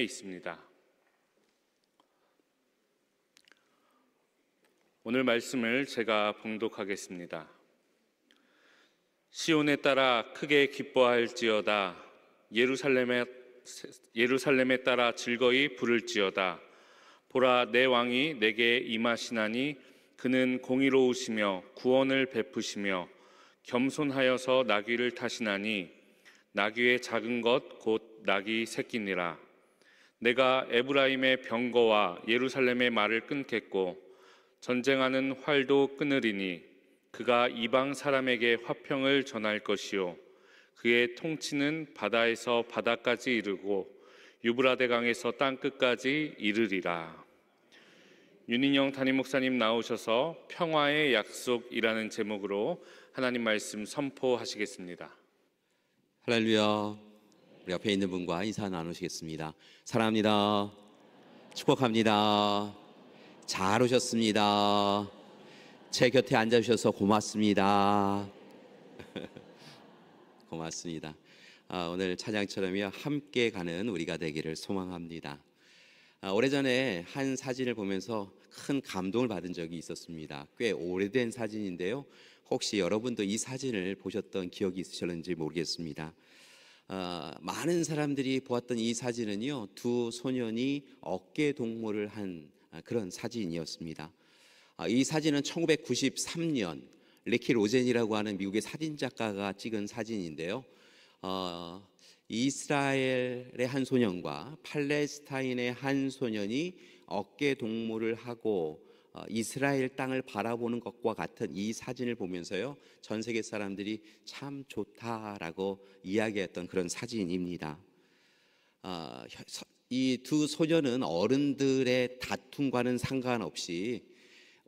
있습니다. 오늘 말씀을 제가 봉독하겠습니다. 시온에 따라 크게 기뻐할지어다. 예루살렘에 따라 즐거이 부를지어다. 보라, 내 왕이 내게 임하시나니 그는 공의로우시며 구원을 베푸시며 겸손하여서 나귀를 타시나니 나귀의 작은 것 곧 나귀 새끼니라. 내가 에브라임의 병거와 예루살렘의 말을 끊겠고 전쟁하는 활도 끊으리니 그가 이방 사람에게 화평을 전할 것이요 그의 통치는 바다에서 바다까지 이르고 유브라데 강에서 땅 끝까지 이르리라. 윤인영 담임 목사님 나오셔서 평화의 약속이라는 제목으로 하나님 말씀 선포하시겠습니다. 할렐루야. 우리 옆에 있는 분과 인사 나누시겠습니다. 사랑합니다. 축복합니다. 잘 오셨습니다. 제 곁에 앉아주셔서 고맙습니다. 고맙습니다. 오늘 찬양처럼요 함께 가는 우리가 되기를 소망합니다. 오래전에 한 사진을 보면서 큰 감동을 받은 적이 있었습니다. 꽤 오래된 사진인데요, 혹시 여러분도 이 사진을 보셨던 기억이 있으셨는지 모르겠습니다. 많은 사람들이 보았던 이 사진은요, 두 소년이 어깨 동무를 한 그런 사진이었습니다. 이 사진은 1993년 리키 로젠이라고 하는 미국의 사진작가가 찍은 사진인데요, 이스라엘의 한 소년과 팔레스타인의 한 소년이 어깨 동무를 하고 이스라엘 땅을 바라보는 것과 같은 이 사진을 보면서요, 전 세계 사람들이 참 좋다라고 이야기했던 그런 사진입니다. 이 두 소년은 어른들의 다툼과는 상관없이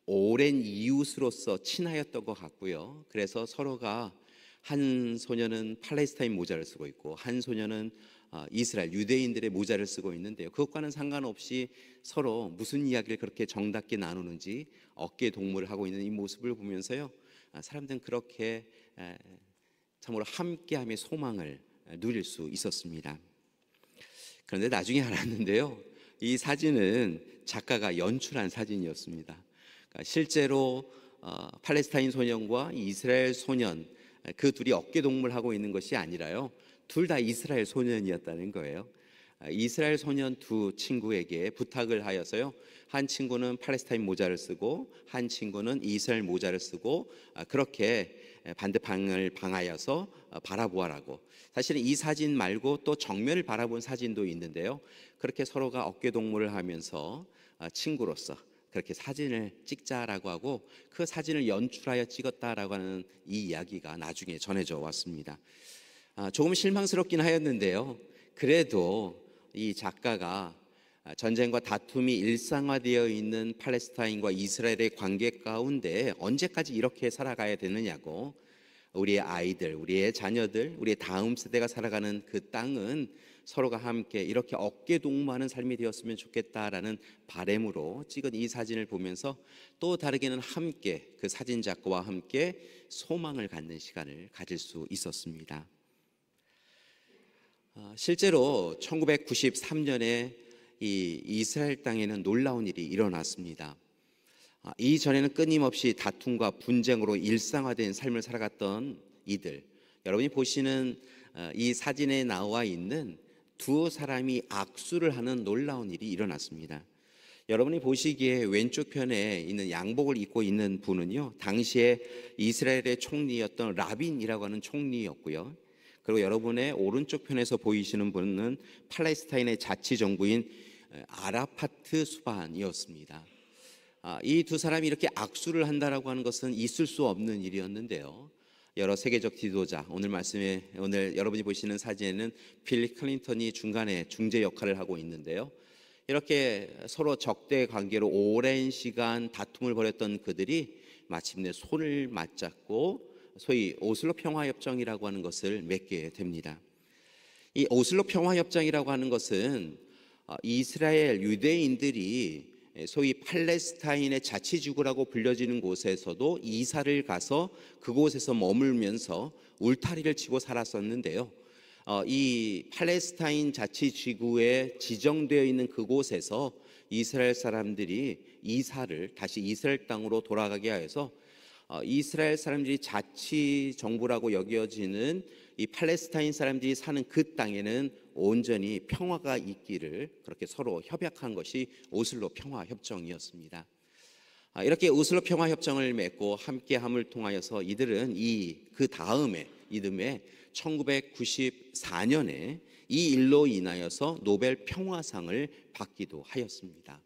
오랜 이웃으로서 친하였던 것 같고요, 그래서 서로가 한 소년은 팔레스타인 모자를 쓰고 있고 한 소년은 이스라엘 유대인들의 모자를 쓰고 있는데요, 그것과는 상관없이 서로 무슨 이야기를 그렇게 정답게 나누는지 어깨 동무를 하고 있는 이 모습을 보면서요, 사람들은 그렇게 참으로 함께함의 소망을 누릴 수 있었습니다. 그런데 나중에 알았는데요, 이 사진은 작가가 연출한 사진이었습니다. 그러니까 실제로 팔레스타인 소년과 이스라엘 소년, 그 둘이 어깨 동무를 하고 있는 것이 아니라요, 둘 다 이스라엘 소년이었다는 거예요. 이스라엘 소년 두 친구에게 부탁을 하여서요, 한 친구는 팔레스타인 모자를 쓰고 한 친구는 이스라엘 모자를 쓰고 그렇게 반대방을 방하여서 바라보아라고. 사실은 이 사진 말고 또 정면을 바라본 사진도 있는데요, 그렇게 서로가 어깨 동무를 하면서 친구로서 그렇게 사진을 찍자라고 하고 그 사진을 연출하여 찍었다라고 하는 이 이야기가 나중에 전해져 왔습니다. 조금 실망스럽긴 하였는데요, 그래도 이 작가가 전쟁과 다툼이 일상화되어 있는 팔레스타인과 이스라엘의 관계 가운데 언제까지 이렇게 살아가야 되느냐고, 우리의 아이들, 우리의 자녀들, 우리의 다음 세대가 살아가는 그 땅은 서로가 함께 이렇게 어깨 동무하는 삶이 되었으면 좋겠다라는 바람으로 찍은 이 사진을 보면서 또 다르게는 함께 그 사진작가와 함께 소망을 갖는 시간을 가질 수 있었습니다. 실제로 1993년에 이 이스라엘 땅에는 놀라운 일이 일어났습니다. 이전에는 끊임없이 다툼과 분쟁으로 일상화된 삶을 살아갔던 이들, 여러분이 보시는 이 사진에 나와 있는 두 사람이 악수를 하는 놀라운 일이 일어났습니다. 여러분이 보시기에 왼쪽 편에 있는 양복을 입고 있는 분은요, 당시에 이스라엘의 총리였던 라빈이라고 하는 총리였고요, 그리고 여러분의 오른쪽 편에서 보이시는 분은 팔레스타인의 자치정부인 아라파트 수반이었습니다. 이 두 사람이 이렇게 악수를 한다라고 하는 것은 있을 수 없는 일이었는데요, 여러 세계적 지도자, 오늘 여러분이 보시는 사진에는 빌리 클린턴이 중간에 중재 역할을 하고 있는데요, 이렇게 서로 적대 관계로 오랜 시간 다툼을 벌였던 그들이 마침내 손을 맞잡고 소위 오슬로 평화협정이라고 하는 것을 맺게 됩니다. 이 오슬로 평화협정이라고 하는 것은 이스라엘 유대인들이 소위 팔레스타인의 자치지구라고 불려지는 곳에서도 이사를 가서 그곳에서 머물면서 울타리를 치고 살았었는데요, 이 팔레스타인 자치지구에 지정되어 있는 그곳에서 이스라엘 사람들이 이사를 다시 이스라엘 땅으로 돌아가게 하여서 이스라엘 사람들이 자치 정부라고 여겨지는 이 팔레스타인 사람들이 사는 그 땅에는 온전히 평화가 있기를 그렇게 서로 협약한 것이 오슬로 평화협정이었습니다. 이렇게 오슬로 평화협정을 맺고 함께함을 통하여서 이들은 그 다음에 이듬해 1994년에 이 일로 인하여서 노벨 평화상을 받기도 하였습니다.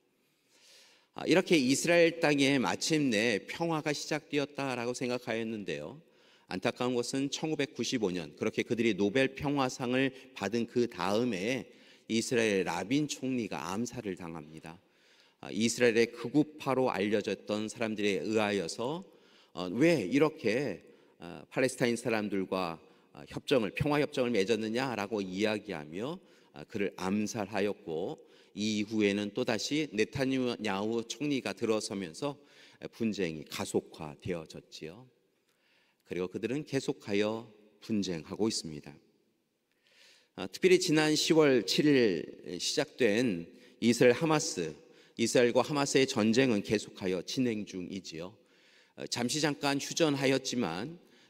이렇게 이스라엘 땅에 마침내 평화가 시작되었다라고 생각하였는데요. 안타까운 것은 1995년 그렇게 그들이 노벨 평화상을 받은 그 다음에 이스라엘 라빈 총리가 암살을 당합니다. 이스라엘의 극우파로 알려졌던 사람들에 의하여서 왜 이렇게 팔레스타인 사람들과 평화협정을 맺었느냐라고 이야기하며 그를 암살하였고, 이후에는 또다시 네타냐후 총리가 들어서면서 분쟁이 가속화되어졌지요. 그리고 그들은 계속하여 분쟁하고 있습니다. 특별히 지난 10월 7일 시작된 이스라엘과 하마스의 전쟁은 계속하여 진행 중이지요. 잠시 잠깐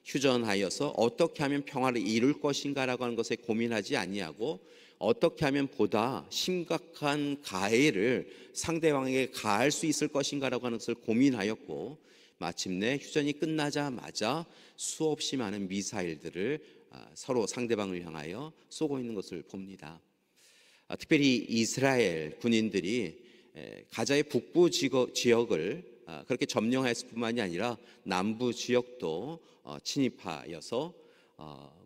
휴전하여서 어떻게 하면 평화를 이룰 것인가라고 하는 것에 고민하지 아니하고 어떻게 하면 보다 심각한 가해를 상대방에게 가할 수 있을 것인가라고 하는 것을 고민하였고, 마침내 휴전이 끝나자마자 수없이 많은 미사일들을 서로 상대방을 향하여 쏘고 있는 것을 봅니다. 특별히 이스라엘 군인들이 가자의 북부 지역을 그렇게 점령했을 뿐만이 아니라 남부 지역도 침입하여서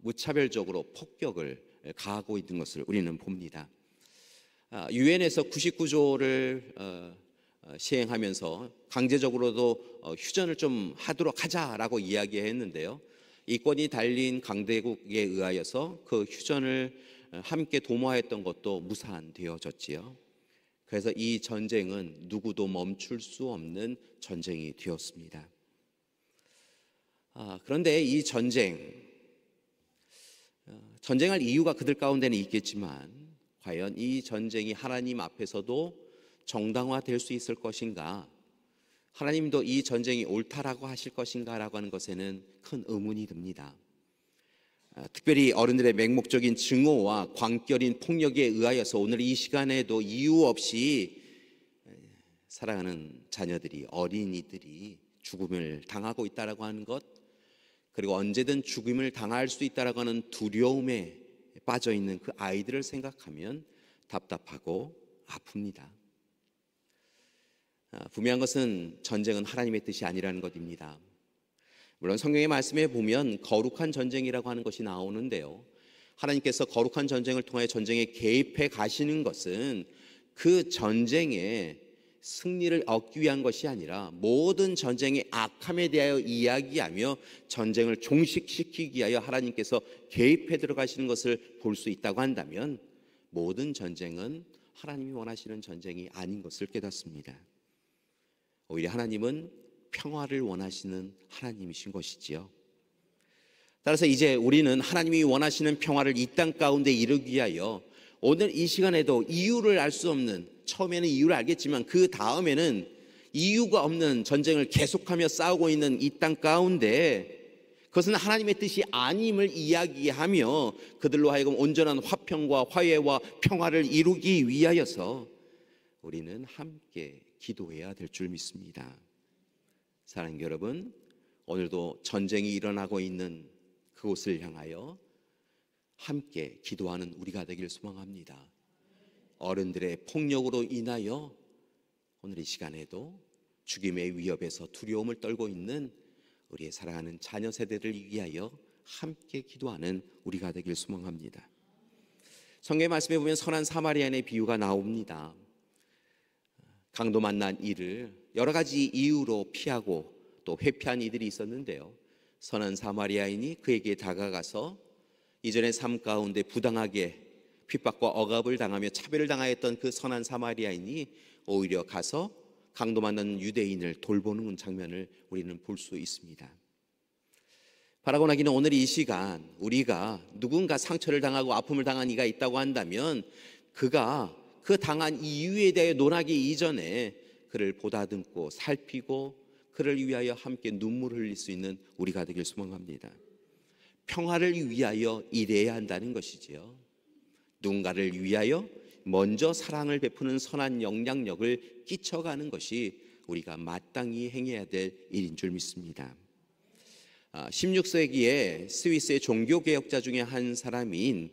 무차별적으로 폭격을 가하고 있는 것을 우리는 봅니다. 유엔에서 99조를 시행하면서 강제적으로도 휴전을 좀 하도록 하자라고 이야기했는데요. 이권이 달린 강대국에 의하여서 그 휴전을 함께 도모했던 것도 무산되어졌지요. 그래서 이 전쟁은 누구도 멈출 수 없는 전쟁이 되었습니다. 그런데 이 전쟁할 이유가 그들 가운데는 있겠지만 과연 이 전쟁이 하나님 앞에서도 정당화될 수 있을 것인가, 하나님도 이 전쟁이 옳다라고 하실 것인가라고 하는 것에는 큰 의문이 듭니다. 특별히 어른들의 맹목적인 증오와 광결인 폭력에 의하여서 오늘 이 시간에도 이유 없이 사랑하는 자녀들이, 어린이들이 죽음을 당하고 있다라고 하는 것, 그리고 언제든 죽음을 당할 수 있다라고 하는 두려움에 빠져 있는 그 아이들을 생각하면 답답하고 아픕니다. 분명한 것은 전쟁은 하나님의 뜻이 아니라는 것입니다. 물론 성경의 말씀에 보면 거룩한 전쟁이라고 하는 것이 나오는데요, 하나님께서 거룩한 전쟁을 통해 전쟁에 개입해 가시는 것은 그 전쟁에 승리를 얻기 위한 것이 아니라 모든 전쟁의 악함에 대하여 이야기하며 전쟁을 종식시키기 위하여 하나님께서 개입해 들어가시는 것을 볼 수 있다고 한다면 모든 전쟁은 하나님이 원하시는 전쟁이 아닌 것을 깨닫습니다. 오히려 하나님은 평화를 원하시는 하나님이신 것이지요. 따라서 이제 우리는 하나님이 원하시는 평화를 이 땅 가운데 이루기 위하여 오늘 이 시간에도 이유를 알 수 없는, 처음에는 이유를 알겠지만 그 다음에는 이유가 없는 전쟁을 계속하며 싸우고 있는 이 땅 가운데 그것은 하나님의 뜻이 아님을 이야기하며 그들로 하여금 온전한 화평과 화해와 평화를 이루기 위하여서 우리는 함께 기도해야 될 줄 믿습니다. 사랑하는 여러분, 오늘도 전쟁이 일어나고 있는 그곳을 향하여 함께 기도하는 우리가 되길 소망합니다. 어른들의 폭력으로 인하여 오늘 이 시간에도 죽임의 위협에서 두려움을 떨고 있는 우리의 사랑하는 자녀 세대를 위하여 함께 기도하는 우리가 되길 소망합니다. 성경의 말씀에 보면 선한 사마리아인의 비유가 나옵니다. 강도 만난 이를 여러 가지 이유로 피하고 또 회피한 이들이 있었는데요, 선한 사마리아인이 그에게 다가가서 이전의 삶 가운데 부당하게 핍박과 억압을 당하며 차별을 당하였던 그 선한 사마리아인이 오히려 가서 강도 만난 유대인을 돌보는 장면을 우리는 볼 수 있습니다. 바라고 나기는 오늘 이 시간 우리가 누군가 상처를 당하고 아픔을 당한 이가 있다고 한다면 그가 그 당한 이유에 대해 논하기 이전에 그를 보다듬고 살피고 그를 위하여 함께 눈물을 흘릴 수 있는 우리가 되길 소망합니다. 평화를 위하여 일해야 한다는 것이지요. 누군가를 위하여 먼저 사랑을 베푸는 선한 영향력을 끼쳐가는 것이 우리가 마땅히 행해야 될 일인 줄 믿습니다. 16세기에 스위스의 종교개혁자 중에 한 사람인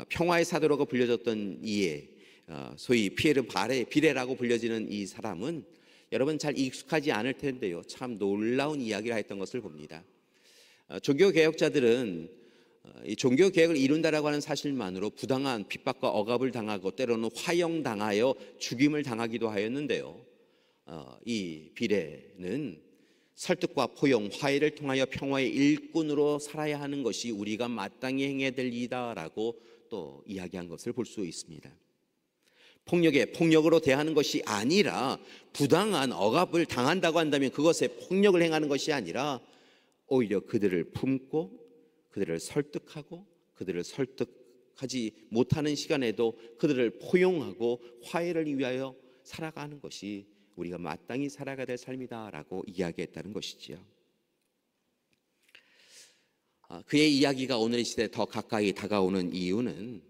평화의 사도라고 불려졌던 이에 소위 피에르 비레라고 불려지는 이 사람은 여러분 잘 익숙하지 않을 텐데요, 참 놀라운 이야기를 했던 것을 봅니다. 종교개혁자들은 이 종교개혁을 이룬다라고 하는 사실만으로 부당한 핍박과 억압을 당하고 때로는 화형당하여 죽임을 당하기도 하였는데요, 이 비레는 설득과 포용, 화해를 통하여 평화의 일꾼으로 살아야 하는 것이 우리가 마땅히 행해야 될 일이다라고 또 이야기한 것을 볼 수 있습니다. 폭력에 폭력으로 대하는 것이 아니라 부당한 억압을 당한다고 한다면 그것에 폭력을 행하는 것이 아니라 오히려 그들을 품고 그들을 설득하고 그들을 설득하지 못하는 시간에도 그들을 포용하고 화해를 위하여 살아가는 것이 우리가 마땅히 살아가야 될 삶이다라고 이야기했다는 것이지요. 그의 이야기가 오늘 이 시대에 더 가까이 다가오는 이유는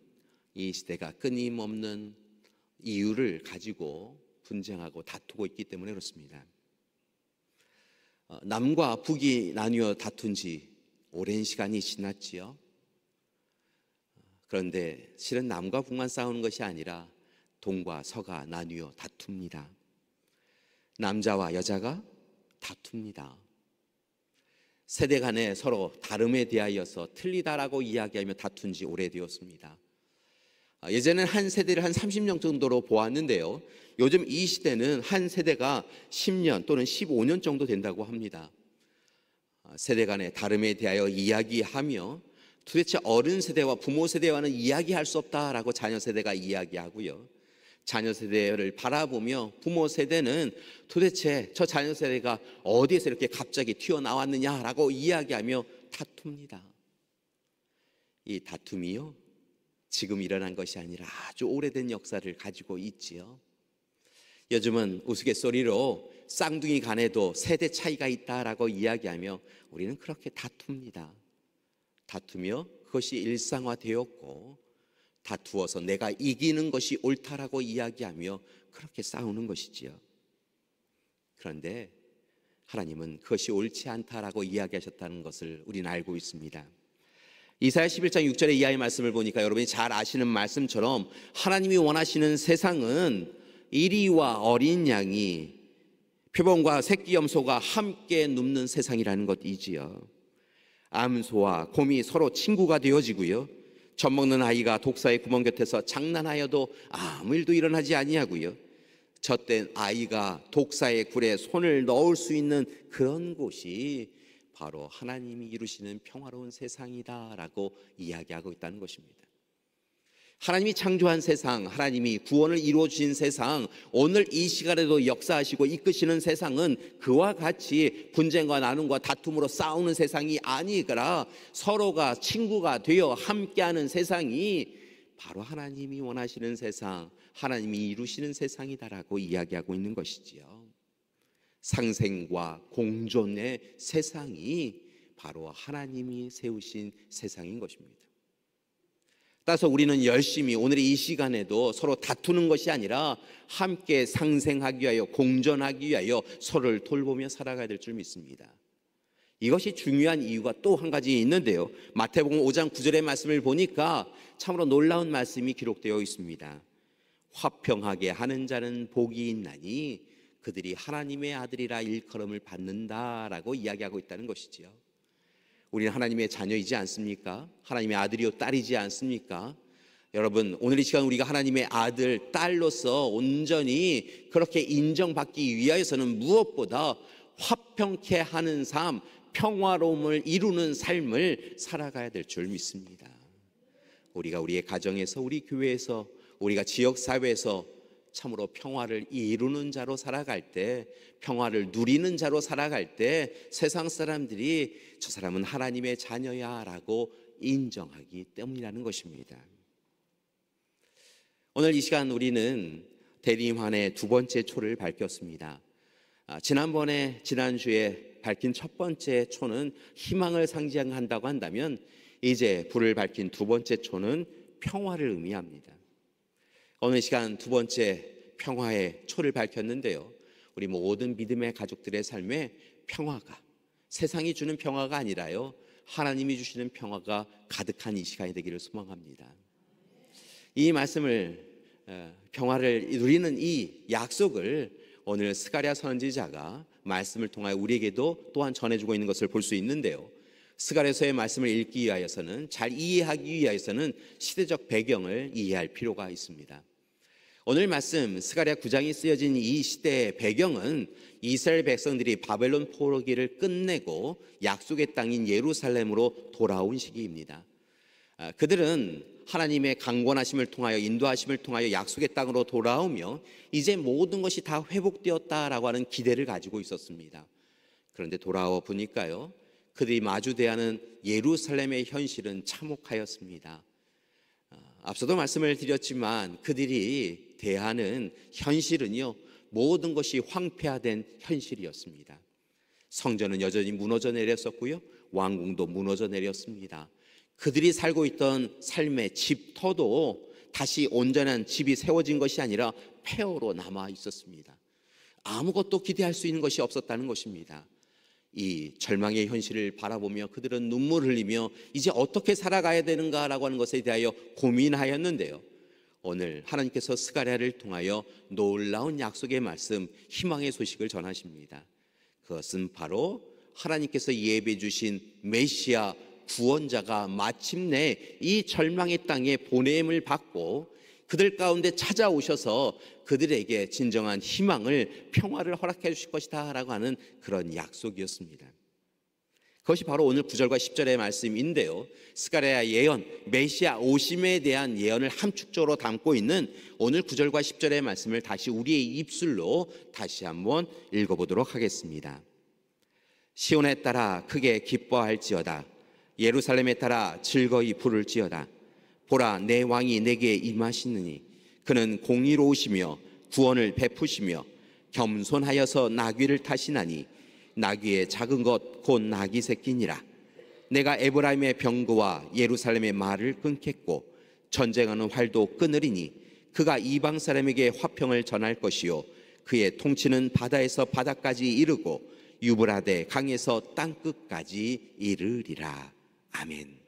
이 시대가 끊임없는 이유를 가지고 분쟁하고 다투고 있기 때문에 그렇습니다. 남과 북이 나뉘어 다툰 지 오랜 시간이 지났지요. 그런데 실은 남과 북만 싸우는 것이 아니라 동과 서가 나뉘어 다툽니다. 남자와 여자가 다툽니다. 세대 간에 서로 다름에 대하여서 틀리다라고 이야기하며 다툰 지 오래되었습니다. 예전에는 한 세대를 한 30년 정도로 보았는데요, 요즘 이 시대는 한 세대가 10년 또는 15년 정도 된다고 합니다. 세대 간의 다름에 대하여 이야기하며 도대체 어른 세대와 부모 세대와는 이야기할 수 없다라고 자녀 세대가 이야기하고요, 자녀 세대를 바라보며 부모 세대는 도대체 저 자녀 세대가 어디에서 이렇게 갑자기 튀어나왔느냐라고 이야기하며 다툽니다. 이 다툼이요, 지금 일어난 것이 아니라 아주 오래된 역사를 가지고 있지요. 요즘은 우스갯소리로 쌍둥이 간에도 세대 차이가 있다라고 이야기하며 우리는 그렇게 다툽니다. 다투며 그것이 일상화되었고 다투어서 내가 이기는 것이 옳다라고 이야기하며 그렇게 싸우는 것이지요. 그런데 하나님은 그것이 옳지 않다라고 이야기하셨다는 것을 우리는 알고 있습니다. 이사야 11장 6절의 이하의 말씀을 보니까 여러분이 잘 아시는 말씀처럼 하나님이 원하시는 세상은 이리와 어린 양이 표범과 새끼 염소가 함께 눕는 세상이라는 것이지요. 암소와 곰이 서로 친구가 되어지고요, 젖먹는 아이가 독사의 구멍 곁에서 장난하여도 아무 일도 일어나지 아니하고요, 젖된 아이가 독사의 굴에 손을 넣을 수 있는 그런 곳이 바로 하나님이 이루시는 평화로운 세상이다라고 이야기하고 있다는 것입니다. 하나님이 창조한 세상, 하나님이 구원을 이루어 주신 세상, 오늘 이 시간에도 역사하시고 이끄시는 세상은 그와 같이 분쟁과 나눔과 다툼으로 싸우는 세상이 아니라 서로가 친구가 되어 함께하는 세상이 바로 하나님이 원하시는 세상, 하나님이 이루시는 세상이다라고 이야기하고 있는 것이지요. 상생과 공존의 세상이 바로 하나님이 세우신 세상인 것입니다. 따라서 우리는 열심히 오늘 이 시간에도 서로 다투는 것이 아니라 함께 상생하기 위하여 공존하기 위하여 서로를 돌보며 살아가야 될 줄 믿습니다. 이것이 중요한 이유가 또 한 가지 있는데요, 마태복음 5장 9절의 말씀을 보니까 참으로 놀라운 말씀이 기록되어 있습니다. 화평하게 하는 자는 복이 있나니 그들이 하나님의 아들이라 일컬음을 받는다라고 이야기하고 있다는 것이지요. 우리는 하나님의 자녀이지 않습니까? 하나님의 아들이요 딸이지 않습니까? 여러분, 오늘 이 시간 우리가 하나님의 아들, 딸로서 온전히 그렇게 인정받기 위하여서는 무엇보다 화평케 하는 삶, 평화로움을 이루는 삶을 살아가야 될 줄 믿습니다. 우리가 우리의 가정에서, 우리 교회에서, 우리가 지역사회에서 참으로 평화를 이루는 자로 살아갈 때, 평화를 누리는 자로 살아갈 때 세상 사람들이 저 사람은 하나님의 자녀야 라고 인정하기 때문이라는 것입니다. 오늘 이 시간 우리는 대림환의 두 번째 초를 밝혔습니다. 지난주에 밝힌 첫 번째 초는 희망을 상징한다고 한다면, 이제 불을 밝힌 두 번째 초는 평화를 의미합니다. 오늘 시간 두 번째 평화의 초를 밝혔는데요, 우리 모든 믿음의 가족들의 삶에 평화가, 세상이 주는 평화가 아니라요, 하나님이 주시는 평화가 가득한 이 시간이 되기를 소망합니다. 이 말씀을, 평화를 누리는 이 약속을 오늘 스가랴 선지자가 말씀을 통하여 우리에게도 또한 전해주고 있는 것을 볼 수 있는데요, 스가랴서의 말씀을 읽기 위하여서는, 잘 이해하기 위하여서는 시대적 배경을 이해할 필요가 있습니다. 오늘 말씀 스가랴 9장이 쓰여진 이 시대의 배경은 이스라엘 백성들이 바벨론 포로기를 끝내고 약속의 땅인 예루살렘으로 돌아온 시기입니다. 그들은 하나님의 강권하심을 통하여, 인도하심을 통하여 약속의 땅으로 돌아오며 이제 모든 것이 다 회복되었다라고 하는 기대를 가지고 있었습니다. 그런데 돌아와 보니까요, 그들이 마주대하는 하는 예루살렘의 현실은 참혹하였습니다. 앞서도 말씀을 드렸지만 그들이 대하는 현실은요, 모든 것이 황폐화된 현실이었습니다. 성전은 여전히 무너져 내렸었고요, 왕궁도 무너져 내렸습니다. 그들이 살고 있던 삶의 집터도 다시 온전한 집이 세워진 것이 아니라 폐허로 남아 있었습니다. 아무것도 기대할 수 있는 것이 없었다는 것입니다. 이 절망의 현실을 바라보며 그들은 눈물을 흘리며 이제 어떻게 살아가야 되는가라고 하는 것에 대하여 고민하였는데요, 오늘 하나님께서 스가랴를 통하여 놀라운 약속의 말씀, 희망의 소식을 전하십니다. 그것은 바로 하나님께서 예비해 주신 메시아 구원자가 마침내 이 절망의 땅에 보냄을 받고 그들 가운데 찾아오셔서 그들에게 진정한 희망을, 평화를 허락해 주실 것이다 라고 하는 그런 약속이었습니다. 그것이 바로 오늘 9절과 10절의 말씀인데요, 스가랴 예언, 메시아 오심에 대한 예언을 함축적으로 담고 있는 오늘 9절과 10절의 말씀을 다시 우리의 입술로 다시 한번 읽어보도록 하겠습니다. 시온에 따라 크게 기뻐할지어다. 예루살렘에 따라 즐거이 부를지어다. 보라, 내 왕이 내게 임하시느니 그는 공의로우시며 구원을 베푸시며 겸손하여서 나귀를 타시나니 나귀의 작은 것 곧 나귀 새끼니라. 내가 에브라임의 병거와 예루살렘의 말을 끊겠고 전쟁하는 활도 끊으리니 그가 이방 사람에게 화평을 전할 것이요 그의 통치는 바다에서 바다까지 이르고 유브라데 강에서 땅끝까지 이르리라. 아멘.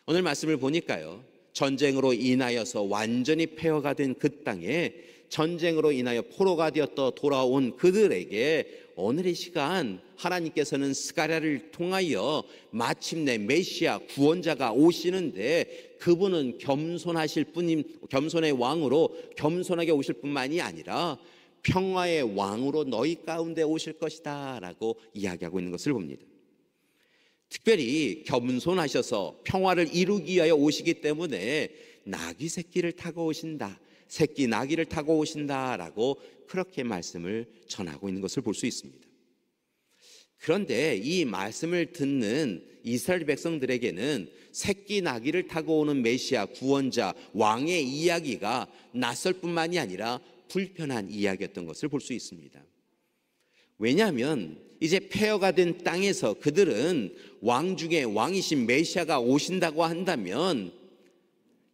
오늘 말씀을 보니까요, 전쟁으로 인하여서 완전히 폐허가 된 그 땅에 전쟁으로 인하여 포로가 되었다 돌아온 그들에게 오늘 이 시간 하나님께서는 스가랴를 통하여 마침내 메시아 구원자가 오시는데, 그분은 겸손하실 뿐임, 겸손의 왕으로 겸손하게 오실 뿐만이 아니라 평화의 왕으로 너희 가운데 오실 것이다 라고 이야기하고 있는 것을 봅니다. 특별히 겸손하셔서 평화를 이루기 위하여 오시기 때문에 나귀 새끼를 타고 오신다, 새끼 나귀를 타고 오신다라고 그렇게 말씀을 전하고 있는 것을 볼 수 있습니다. 그런데 이 말씀을 듣는 이스라엘 백성들에게는 새끼 나귀를 타고 오는 메시아 구원자 왕의 이야기가 낯설 뿐만이 아니라 불편한 이야기였던 것을 볼 수 있습니다. 왜냐하면 이제 폐허가 된 땅에서 그들은 왕 중에 왕이신 메시아가 오신다고 한다면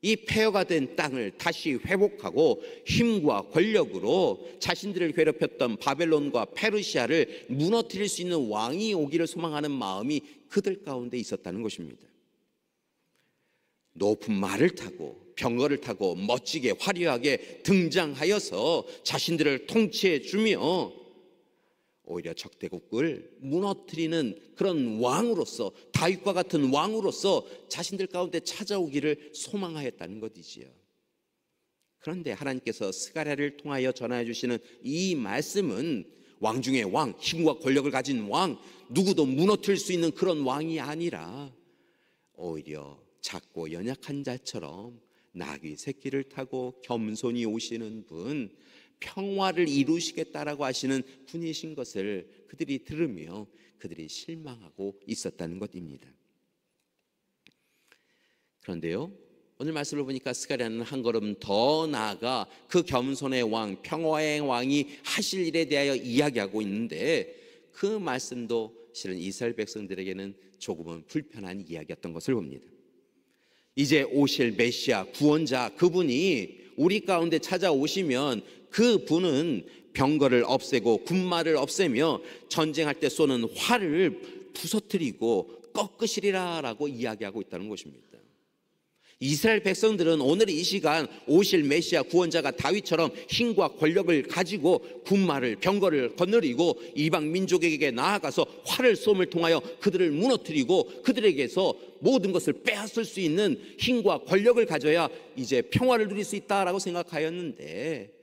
이 폐허가 된 땅을 다시 회복하고 힘과 권력으로 자신들을 괴롭혔던 바벨론과 페르시아를 무너뜨릴 수 있는 왕이 오기를 소망하는 마음이 그들 가운데 있었다는 것입니다. 높은 말을 타고 병거를 타고 멋지게 화려하게 등장하여서 자신들을 통치해 주며 오히려 적대국을 무너뜨리는 그런 왕으로서, 다윗과 같은 왕으로서 자신들 가운데 찾아오기를 소망하였다는 것이지요. 그런데 하나님께서 스가랴를 통하여 전하여 주시는 이 말씀은 왕 중의 왕, 힘과 권력을 가진 왕, 누구도 무너뜨릴 수 있는 그런 왕이 아니라 오히려 작고 연약한 자처럼 나귀 새끼를 타고 겸손히 오시는 분, 평화를 이루시겠다라고 하시는 분이신 것을 그들이 들으며 그들이 실망하고 있었다는 것입니다. 그런데요, 오늘 말씀을 보니까 스가랴는 한 걸음 더 나아가 그 겸손의 왕, 평화의 왕이 하실 일에 대하여 이야기하고 있는데, 그 말씀도 실은 이스라엘 백성들에게는 조금은 불편한 이야기였던 것을 봅니다. 이제 오실 메시아, 구원자, 그분이 우리 가운데 찾아오시면 그분은 병거를 없애고 군마를 없애며 전쟁할 때 쏘는 활을 부서뜨리고 꺾으시리라라고 이야기하고 있다는 것입니다. 이스라엘 백성들은 오늘 이 시간 오실 메시아 구원자가 다윗처럼 힘과 권력을 가지고 군마를, 병거를 거느리고 이방 민족에게 나아가서 활을 쏘음을 통하여 그들을 무너뜨리고 그들에게서 모든 것을 빼앗을 수 있는 힘과 권력을 가져야 이제 평화를 누릴 수 있다라고 생각하였는데,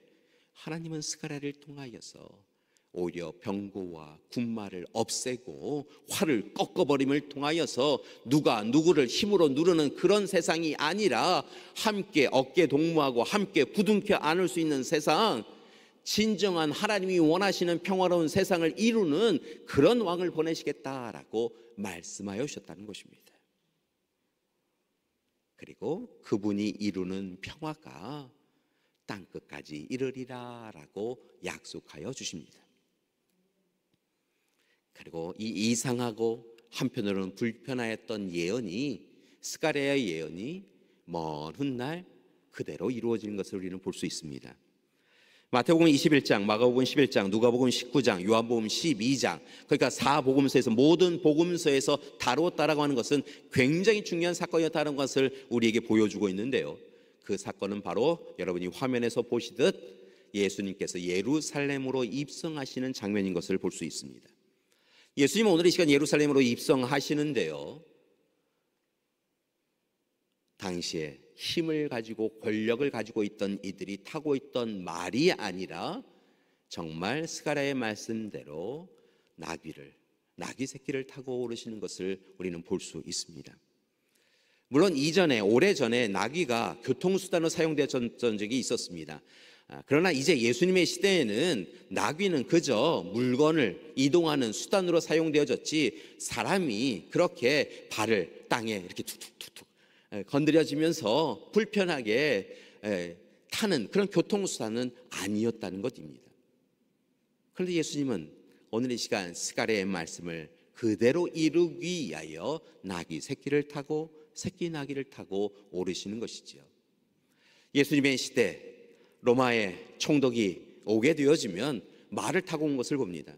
하나님은 스가랴를 통하여서 오히려 병거와 군마를 없애고 활을 꺾어버림을 통하여서 누가 누구를 힘으로 누르는 그런 세상이 아니라 함께 어깨 동무하고 함께 부둥켜 안을 수 있는 세상, 진정한 하나님이 원하시는 평화로운 세상을 이루는 그런 왕을 보내시겠다라고 말씀하여 주셨다는 것입니다. 그리고 그분이 이루는 평화가 땅끝까지 이르리라라고 약속하여 주십니다. 그리고 이 이상하고 한편으로는 불편하였던 예언이, 스가랴의 예언이 먼 훗날 그대로 이루어지는 것을 우리는 볼 수 있습니다. 마태복음 21장, 마가복음 11장, 누가복음 19장, 요한복음 12장, 그러니까 4복음서에서 모든 복음서에서 다루었다라고 하는 것은 굉장히 중요한 사건이었다는 것을 우리에게 보여주고 있는데요, 그 사건은 바로 여러분이 화면에서 보시듯 예수님께서 예루살렘으로 입성하시는 장면인 것을 볼 수 있습니다. 예수님은 오늘 이 시간 예루살렘으로 입성하시는데요, 당시에 힘을 가지고 권력을 가지고 있던 이들이 타고 있던 말이 아니라 정말 스가랴의 말씀대로 나귀 새끼를 타고 오르시는 것을 우리는 볼 수 있습니다. 물론 이전에, 오래전에 나귀가 교통수단으로 사용되었던 적이 있었습니다. 그러나 이제 예수님의 시대에는 나귀는 그저 물건을 이동하는 수단으로 사용되어졌지, 사람이 그렇게 발을 땅에 이렇게 툭툭툭툭 건드려지면서 불편하게 타는 그런 교통수단은 아니었다는 것입니다. 그런데 예수님은 오늘 이 시간 스가랴의 말씀을 그대로 이루기 위하여 나귀 새끼를 타고 새끼 나귀를 타고 오르시는 것이죠. 예수님의 시대, 로마의 총독이 오게 되어지면 말을 타고 온 것을 봅니다.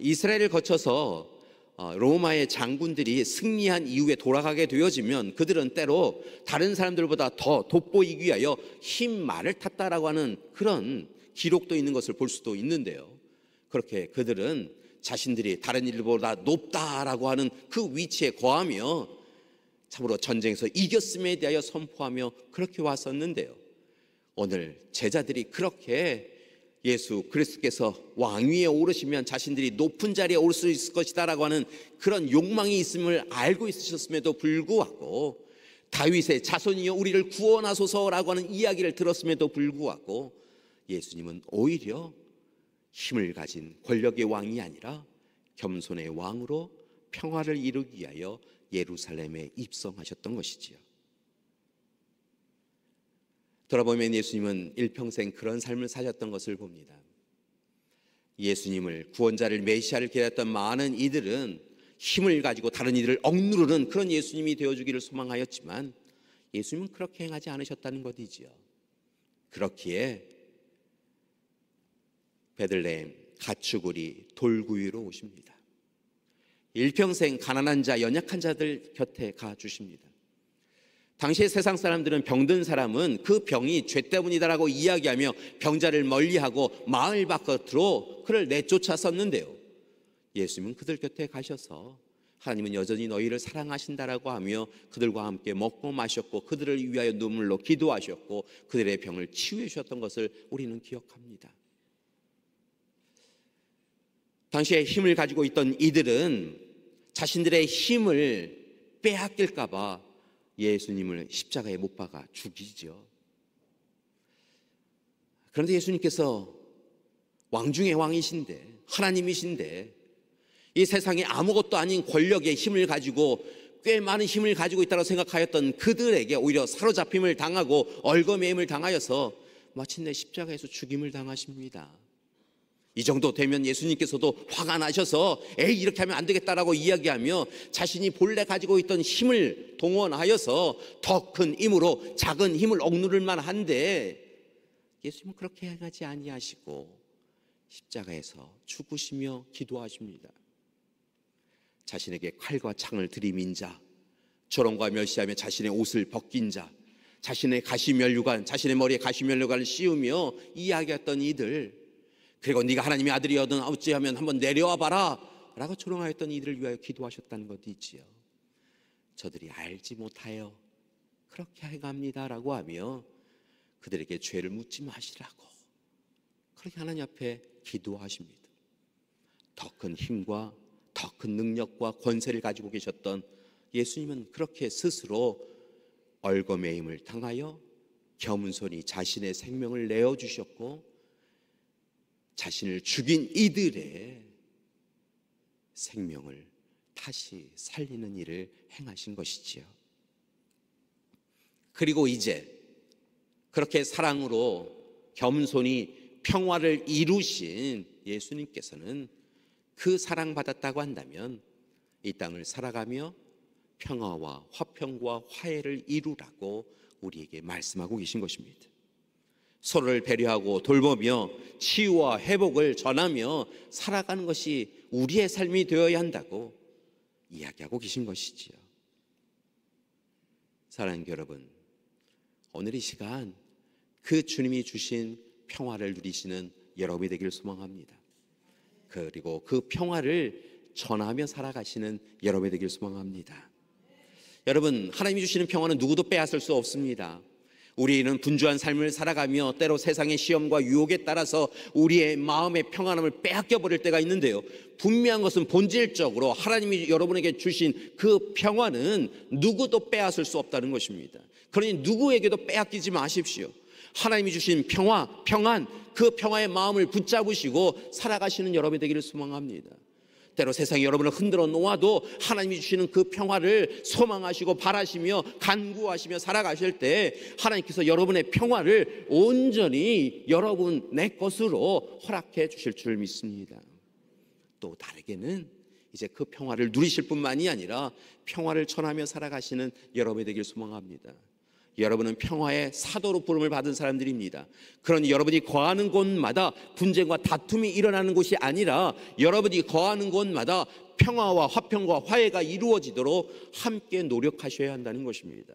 이스라엘을 거쳐서 로마의 장군들이 승리한 이후에 돌아가게 되어지면 그들은 때로 다른 사람들보다 더 돋보이기 위하여 흰 말을 탔다라고 하는 그런 기록도 있는 것을 볼 수도 있는데요, 그렇게 그들은 자신들이 다른 일보다 높다라고 하는 그 위치에 거하며 참으로 전쟁에서 이겼음에 대하여 선포하며 그렇게 왔었는데요, 오늘 제자들이 그렇게 예수 그리스도께서 왕위에 오르시면 자신들이 높은 자리에 오를 수 있을 것이다라고 하는 그런 욕망이 있음을 알고 있으셨음에도 불구하고, 다윗의 자손이여 우리를 구원하소서라고 하는 이야기를 들었음에도 불구하고 예수님은 오히려 힘을 가진 권력의 왕이 아니라 겸손의 왕으로 평화를 이루기 위하여 예루살렘에 입성하셨던 것이지요. 돌아보면 예수님은 일평생 그런 삶을 사셨던 것을 봅니다. 예수님을, 구원자를, 메시아를 기다렸던 많은 이들은 힘을 가지고 다른 이들을 억누르는 그런 예수님이 되어주기를 소망하였지만 예수님은 그렇게 행하지 않으셨다는 것이지요. 그렇기에 베들레헴 가축우리 돌구이로 오십니다. 일평생 가난한 자, 연약한 자들 곁에 가주십니다. 당시의 세상 사람들은 병든 사람은 그 병이 죄 때문이다라고 이야기하며 병자를 멀리하고 마을 바깥으로 그를 내쫓았었는데요, 예수님은 그들 곁에 가셔서 하나님은 여전히 너희를 사랑하신다라고 하며 그들과 함께 먹고 마셨고 그들을 위하여 눈물로 기도하셨고 그들의 병을 치유해 주셨던 것을 우리는 기억합니다. 당시에 힘을 가지고 있던 이들은 자신들의 힘을 빼앗길까 봐 예수님을 십자가에 못 박아 죽이죠. 그런데 예수님께서 왕 중의 왕이신데, 하나님이신데, 이 세상에 아무것도 아닌 권력의 힘을 가지고 꽤 많은 힘을 가지고 있다고 생각하였던 그들에게 오히려 사로잡힘을 당하고 얼거매임을 당하여서 마침내 십자가에서 죽임을 당하십니다. 이 정도 되면 예수님께서도 화가 나셔서 에이 이렇게 하면 안 되겠다라고 이야기하며 자신이 본래 가지고 있던 힘을 동원하여서 더 큰 힘으로 작은 힘을 억누를 만한데, 예수님은 그렇게 행하지 아니하시고 십자가에서 죽으시며 기도하십니다. 자신에게 칼과 창을 들이민 자, 조롱과 멸시하며 자신의 옷을 벗긴 자, 자신의 가시면류관, 자신의 머리에 가시면류관을 씌우며 이야기했던 이들, 그리고 네가 하나님의 아들이거든 어찌하면 한번 내려와 봐라 라고 조롱하였던 이들을 위하여 기도하셨다는 것이지요. 저들이 알지 못하여 그렇게 행합니다 라고 하며 그들에게 죄를 묻지 마시라고 그렇게 하나님 앞에 기도하십니다. 더 큰 힘과 더 큰 능력과 권세를 가지고 계셨던 예수님은 그렇게 스스로 얼거매임을 당하여 겸손히 자신의 생명을 내어주셨고, 자신을 죽인 이들의 생명을 다시 살리는 일을 행하신 것이지요. 그리고 이제 그렇게 사랑으로 겸손히 평화를 이루신 예수님께서는 그 사랑받았다고 한다면 이 땅을 살아가며 평화와 화평과 화해를 이루라고 우리에게 말씀하고 계신 것입니다. 서로를 배려하고 돌보며 치유와 회복을 전하며 살아가는 것이 우리의 삶이 되어야 한다고 이야기하고 계신 것이지요. 사랑하는 여러분, 오늘 이 시간 그 주님이 주신 평화를 누리시는 여러분이 되기를 소망합니다. 그리고 그 평화를 전하며 살아가시는 여러분이 되기를 소망합니다. 여러분, 하나님이 주시는 평화는 누구도 빼앗을 수 없습니다. 우리는 분주한 삶을 살아가며 때로 세상의 시험과 유혹에 따라서 우리의 마음의 평안함을 빼앗겨 버릴 때가 있는데요, 분명한 것은 본질적으로 하나님이 여러분에게 주신 그 평화는 누구도 빼앗을 수 없다는 것입니다. 그러니 누구에게도 빼앗기지 마십시오. 하나님이 주신 평화, 평안, 그 평화의 마음을 붙잡으시고 살아가시는 여러분이 되기를 소망합니다. 때로 세상이 여러분을 흔들어 놓아도 하나님이 주시는 그 평화를 소망하시고 바라시며 간구하시며 살아가실 때 하나님께서 여러분의 평화를 온전히 여러분 내 것으로 허락해 주실 줄 믿습니다. 또 다르게는 이제 그 평화를 누리실 뿐만이 아니라 평화를 전하며 살아가시는 여러분이 되길 소망합니다. 여러분은 평화의 사도로 부름을 받은 사람들입니다. 그러니 여러분이 거하는 곳마다 분쟁과 다툼이 일어나는 곳이 아니라 여러분이 거하는 곳마다 평화와 화평과 화해가 이루어지도록 함께 노력하셔야 한다는 것입니다.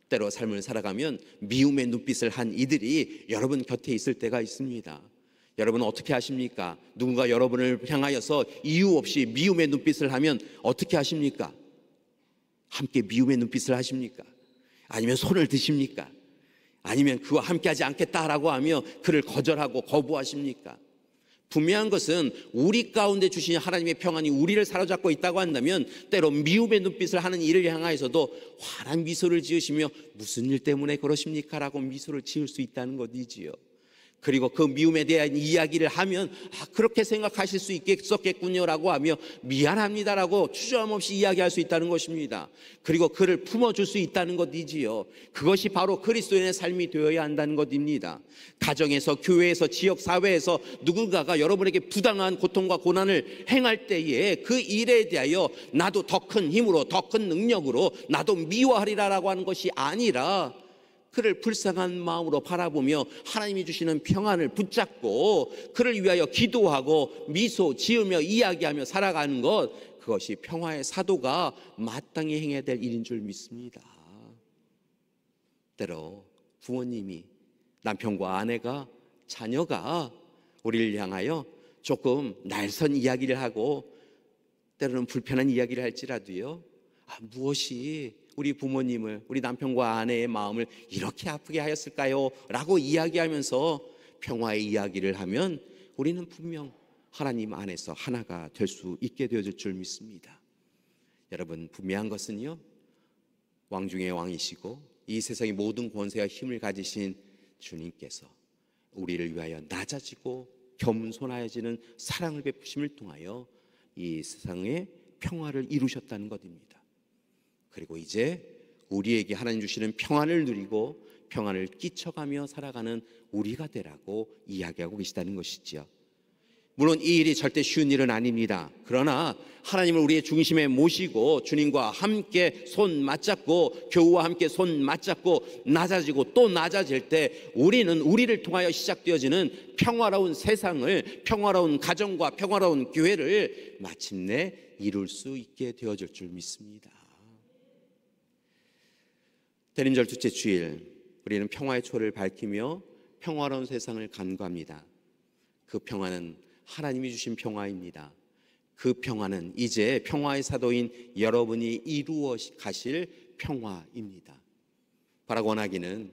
때로 삶을 살아가면 미움의 눈빛을 한 이들이 여러분 곁에 있을 때가 있습니다. 여러분은 어떻게 하십니까? 누군가 여러분을 향하여서 이유 없이 미움의 눈빛을 하면 어떻게 하십니까? 함께 미움의 눈빛을 하십니까? 아니면 손을 드십니까? 아니면 그와 함께하지 않겠다라고 하며 그를 거절하고 거부하십니까? 분명한 것은 우리 가운데 주신 하나님의 평안이 우리를 사로잡고 있다고 한다면 때로 미움의 눈빛을 하는 이를 향하여서도 환한 미소를 지으시며 무슨 일 때문에 그러십니까? 라고 미소를 지을 수 있다는 것이지요. 그리고 그 미움에 대한 이야기를 하면 그렇게 생각하실 수 있겠었겠군요 라고 하며 미안합니다라고 주저함 없이 이야기할 수 있다는 것입니다. 그리고 그를 품어줄 수 있다는 것이지요. 그것이 바로 그리스도인의 삶이 되어야 한다는 것입니다. 가정에서, 교회에서, 지역사회에서 누군가가 여러분에게 부당한 고통과 고난을 행할 때에 그 일에 대하여 나도 더 큰 힘으로 더 큰 능력으로 나도 미워하리라라고 하는 것이 아니라 그를 불쌍한 마음으로 바라보며 하나님이 주시는 평안을 붙잡고 그를 위하여 기도하고 미소 지으며 이야기하며 살아가는 것, 그것이 평화의 사도가 마땅히 행해야 될 일인 줄 믿습니다. 때로 부모님이, 남편과 아내가, 자녀가 우리를 향하여 조금 날선 이야기를 하고 때로는 불편한 이야기를 할지라도요, 무엇이 우리 부모님을, 우리 남편과 아내의 마음을 이렇게 아프게 하였을까요? 라고 이야기하면서 평화의 이야기를 하면 우리는 분명 하나님 안에서 하나가 될 수 있게 되어질 줄 믿습니다. 여러분, 분명한 것은요, 왕 중의 왕이시고 이 세상의 모든 권세와 힘을 가지신 주님께서 우리를 위하여 낮아지고 겸손하여지는 사랑을 베푸심을 통하여 이 세상에 평화를 이루셨다는 것입니다. 그리고 이제 우리에게 하나님 주시는 평안을 누리고 평안을 끼쳐가며 살아가는 우리가 되라고 이야기하고 계시다는 것이지요. 물론 이 일이 절대 쉬운 일은 아닙니다. 그러나 하나님을 우리의 중심에 모시고 주님과 함께 손 맞잡고 교우와 함께 손 맞잡고 낮아지고 또 낮아질 때 우리는 우리를 통하여 시작되어지는 평화로운 세상을, 평화로운 가정과 평화로운 교회를 마침내 이룰 수 있게 되어질 줄 믿습니다. 대림절 둘째 주일, 우리는 평화의 초를 밝히며 평화로운 세상을 간구합니다. 그 평화는 하나님이 주신 평화입니다. 그 평화는 이제 평화의 사도인 여러분이 이루어 가실 평화입니다. 바라고 원하기는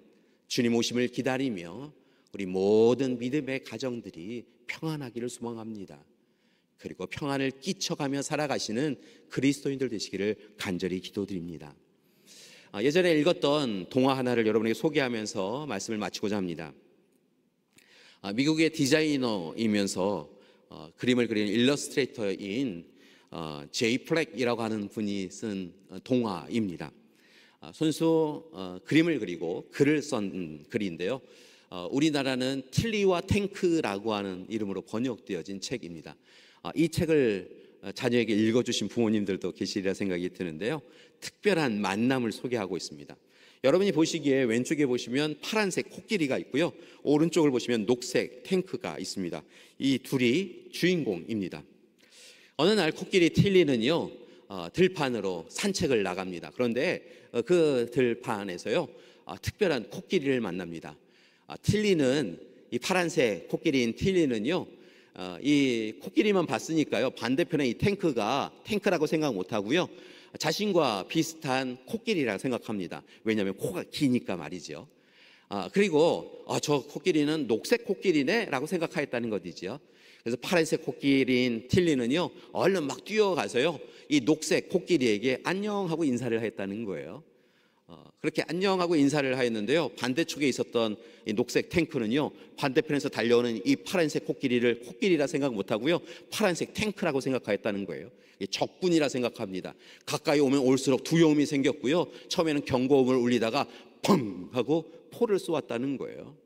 주님 오심을 기다리며 우리 모든 믿음의 가정들이 평안하기를 소망합니다. 그리고 평안을 끼쳐가며 살아가시는 그리스도인들 되시기를 간절히 기도드립니다. 예전에 읽었던 동화 하나를 여러분에게 소개하면서 말씀을 마치고자 합니다. 미국의 디자이너이면서 그림을 그리는 일러스트레이터인 제이 플렉이라고 하는 분이 쓴 동화입니다. 손수 그림을 그리고 글을 쓴 글인데요. 우리나라는 틸리와 탱크라고 하는 이름으로 번역되어진 책입니다. 이 책을 자녀에게 읽어주신 부모님들도 계시리라 생각이 드는데요. 특별한 만남을 소개하고 있습니다. 여러분이 보시기에 왼쪽에 보시면 파란색 코끼리가 있고요. 오른쪽을 보시면 녹색 탱크가 있습니다. 이 둘이 주인공입니다. 어느 날 코끼리 틸리는요, 들판으로 산책을 나갑니다. 그런데 그 들판에서요, 특별한 코끼리를 만납니다. 틸리는, 이 파란색 코끼리인 틸리는요, 이 코끼리만 봤으니까요, 반대편에 이 탱크라고 생각 못하고요, 자신과 비슷한 코끼리라고 생각합니다. 왜냐하면 코가 기니까 말이죠. 그리고 저 코끼리는 녹색 코끼리네 라고 생각하였다는 것이죠. 그래서 파란색 코끼리인 틸리는요, 얼른 막 뛰어가서요, 이 녹색 코끼리에게 안녕하고 인사를 했다는 거예요. 그렇게 안녕하고 인사를 하였는데요, 반대쪽에 있었던 이 녹색 탱크는요, 반대편에서 달려오는 이 파란색 코끼리를 코끼리라 생각 못하고요, 파란색 탱크라고 생각하였다는 거예요. 적군이라 생각합니다. 가까이 오면 올수록 두려움이 생겼고요, 처음에는 경고음을 울리다가 펑 하고 포를 쏘았다는 거예요.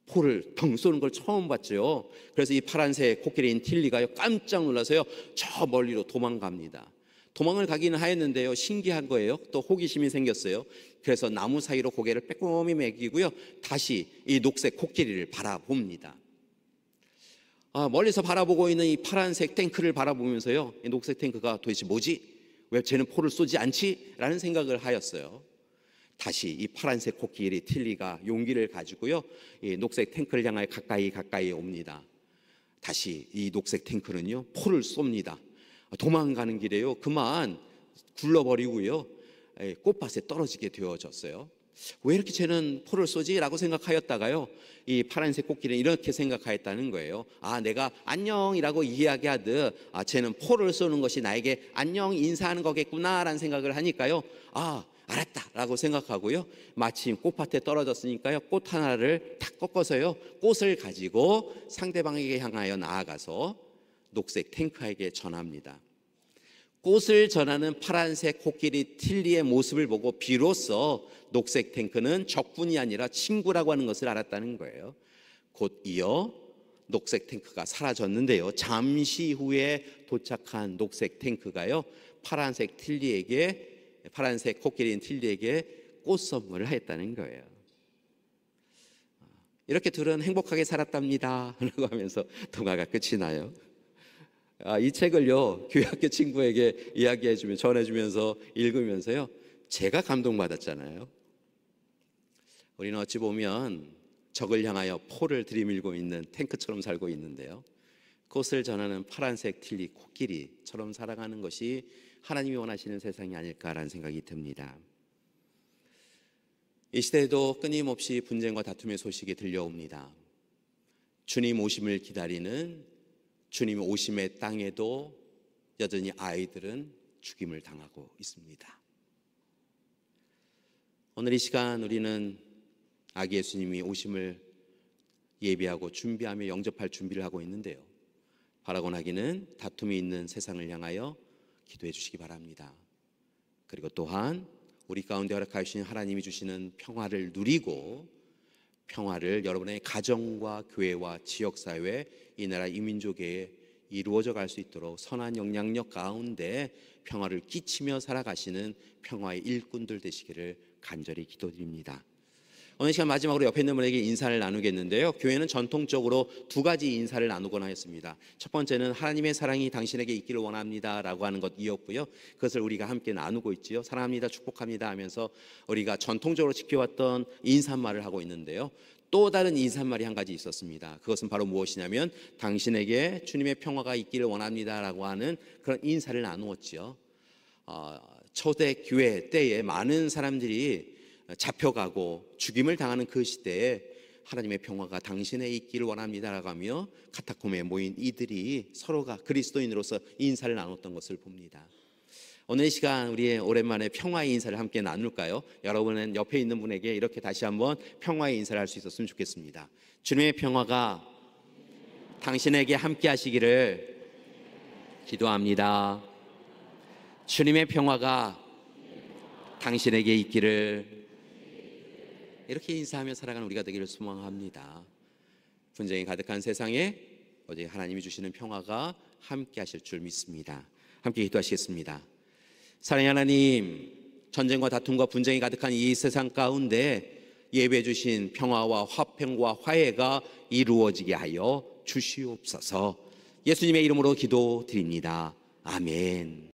포를 펑 쏘는 걸 처음 봤죠. 그래서 이 파란색 코끼리인 틸리가요, 깜짝 놀라서요, 저 멀리로 도망갑니다. 도망을 가기는 하였는데요, 신기한 거예요. 또 호기심이 생겼어요. 그래서 나무 사이로 고개를 빼꼼히 매기고요, 다시 이 녹색 코끼리를 바라봅니다. 멀리서 바라보고 있는 이 파란색 탱크를 바라보면서요, 이 녹색 탱크가 도대체 뭐지? 왜 쟤는 포를 쏘지 않지? 라는 생각을 하였어요. 다시 이 파란색 코끼리 틸리가 용기를 가지고요, 이 녹색 탱크를 향하여 가까이 옵니다. 다시 이 녹색 탱크는요, 포를 쏩니다. 도망가는 길에요, 그만 굴러버리고요, 꽃밭에 떨어지게 되어졌어요. 왜 이렇게 쟤는 포를 쏘지? 라고 생각하였다가요, 이 파란색 코끼리는 이렇게 생각하였다는 거예요. 내가 안녕이라고 이야기하듯 쟤는 포를 쏘는 것이 나에게 안녕 인사하는 거겠구나 라는 생각을 하니까요, 알았다 라고 생각하고요, 마침 꽃밭에 떨어졌으니까요, 꽃 하나를 탁 꺾어서요, 꽃을 가지고 상대방에게 향하여 나아가서 녹색 탱크에게 전합니다. 꽃을 전하는 파란색 코끼리 틸리의 모습을 보고 비로소 녹색 탱크는 적군이 아니라 친구라고 하는 것을 알았다는 거예요. 곧 이어 녹색 탱크가 사라졌는데요, 잠시 후에 도착한 녹색 탱크가요, 파란색 코끼리인 틸리에게 꽃 선물을 했다는 거예요. 이렇게 둘은 행복하게 살았답니다 라고 하면서 동화가 끝이 나요. 이 책을요, 교회학교 친구에게 전해주면서 읽으면서요, 제가 감동받았잖아요. 우리는 어찌 보면 적을 향하여 포를 들이밀고 있는 탱크처럼 살고 있는데요, 꽃을 전하는 파란색 틸리 코끼리처럼 살아가는 것이 하나님이 원하시는 세상이 아닐까라는 생각이 듭니다. 이 시대에도 끊임없이 분쟁과 다툼의 소식이 들려옵니다. 주님 오심을 기다리는 주님 오심의 땅에도 여전히 아이들은 죽임을 당하고 있습니다. 오늘 이 시간 우리는 아기 예수님이 오심을 예비하고 준비하며 영접할 준비를 하고 있는데요. 바라고 나기는 다툼이 있는 세상을 향하여 기도해 주시기 바랍니다. 그리고 또한 우리 가운데 허락하여 주신 하나님이 주시는 평화를 누리고 평화를 여러분의 가정과 교회와 지역사회, 이 나라 이민족에 이루어져 갈 수 있도록 선한 영향력 가운데 평화를 끼치며 살아가시는 평화의 일꾼들 되시기를 간절히 기도드립니다. 오늘 시간 마지막으로 옆에 있는 분에게 인사를 나누겠는데요. 교회는 전통적으로 두 가지 인사를 나누곤 하였습니다. 첫 번째는 하나님의 사랑이 당신에게 있기를 원합니다 라고 하는 것이었고요. 그것을 우리가 함께 나누고 있지요. 사랑합니다, 축복합니다 하면서 우리가 전통적으로 지켜왔던 인사말을 하고 있는데요. 또 다른 인사말이 한 가지 있었습니다. 그것은 바로 무엇이냐면 당신에게 주님의 평화가 있기를 원합니다 라고 하는 그런 인사를 나누었지요. 초대교회 때에 많은 사람들이 잡혀가고 죽임을 당하는 그 시대에 하나님의 평화가 당신에 있기를 원합니다라고 하며 카타콤에 모인 이들이 서로가 그리스도인으로서 인사를 나눴던 것을 봅니다. 오늘 이 시간 우리 오랜만에 평화의 인사를 함께 나눌까요? 여러분은 옆에 있는 분에게 이렇게 다시 한번 평화의 인사를 할 수 있었으면 좋겠습니다. 주님의 평화가 당신에게 함께 하시기를 기도합니다. 주님의 평화가 당신에게 있기를, 이렇게 인사하며 살아가는 우리가 되기를 소망합니다. 분쟁이 가득한 세상에 오직 하나님이 주시는 평화가 함께 하실 줄 믿습니다. 함께 기도하시겠습니다. 사랑의 하나님, 전쟁과 다툼과 분쟁이 가득한 이 세상 가운데 예배해 주신 평화와 화평과 화해가 이루어지게 하여 주시옵소서. 예수님의 이름으로 기도드립니다. 아멘.